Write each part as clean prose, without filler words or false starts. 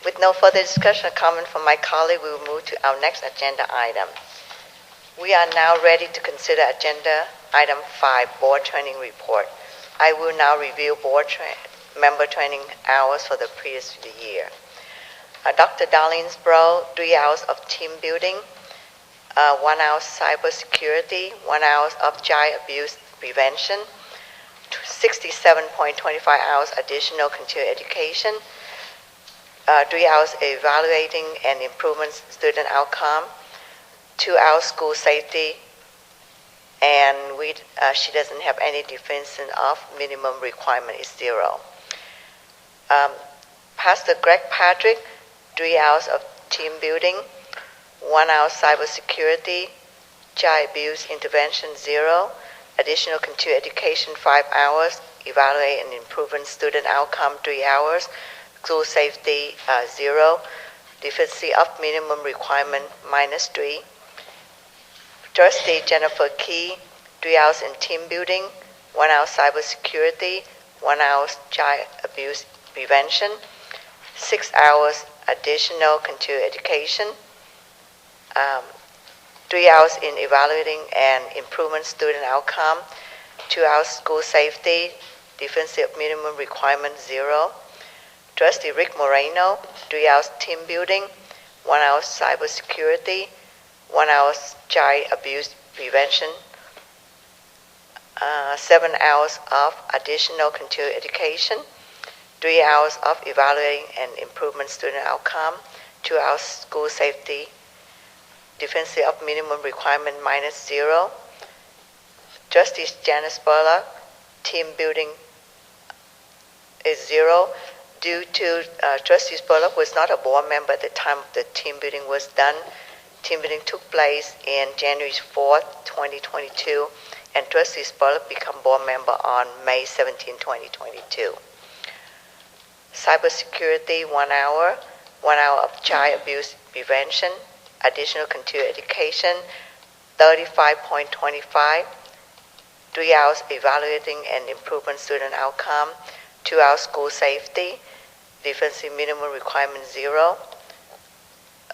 With no further discussion or comment from my colleague, we will move to our next agenda item. We are now ready to consider agenda item 5, board training report. I will now review member training hours for the previous year. Dr. Darlene's Bro, 3 hours of team building, 1 hour cyber security, 1 hour of child abuse prevention, 67.25 hours additional continuing education, 3 hours evaluating and improvement student outcome, 2 hours school safety, and she doesn't have any definition of minimum requirement is 0. Pastor Gregg Patrick, 3 hours of team building, 1 hour cyber security, child abuse intervention 0, additional continuing education 5 hours, evaluate and improvement student outcome 3 hours, school safety 0, deficiency of minimum requirement -3. Trustee Jennifer Key, 3 hours in team building, 1 hour cyber security, 1 hour child abuse prevention, 6 hours additional continuing education, 3 hours in evaluating and improvement student outcome, 2 hours school safety, deficiency of minimum requirement 0. Trustee Rick Moreno, 3 hours team building, 1 hour cyber security, 1 hour child abuse prevention, 7 hours of additional continuing education, 3 hours of evaluating and improvement student outcome, 2 hours school safety, deficiency of minimum requirement -0. Trustee Janice Burlock, team building is 0. Due to Trustee Burlock was not a board member at the time the team building was done. Team building took place in January 4th, 2022, and Trustee Burlock became board member on May 17, 2022. Cybersecurity 1 hour, 1 hour of child abuse prevention, additional continuing education 35.25, 3 hours evaluating and improvement student outcome, 2 hours school safety, deficiency minimum requirement 0.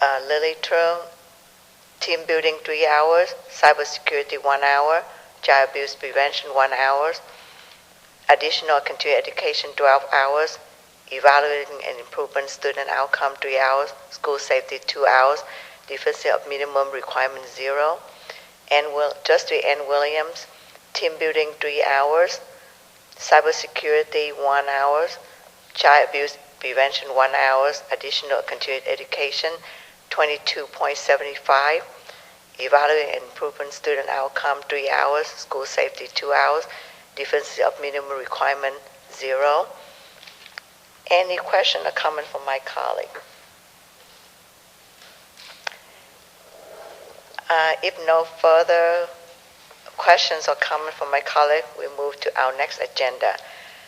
Lily Trung, team building 3 hours, cybersecurity 1 hour, child abuse prevention 1 hour, additional continuing education 12 hours, evaluating and improvement student outcome 3 hours, school safety 2 hours, deficiency of minimum requirement 0. And Trustee Ann Williams, team building 3 hours, cybersecurity 1 hour, child abuse prevention 1 hour, additional continuing education 22.75, evaluating and improvement student outcome 3 hours, school safety 2 hours, deficiency of minimum requirement 0. Any question or comment from my colleague? If no further questions or comment from my colleague, we move to our next agenda.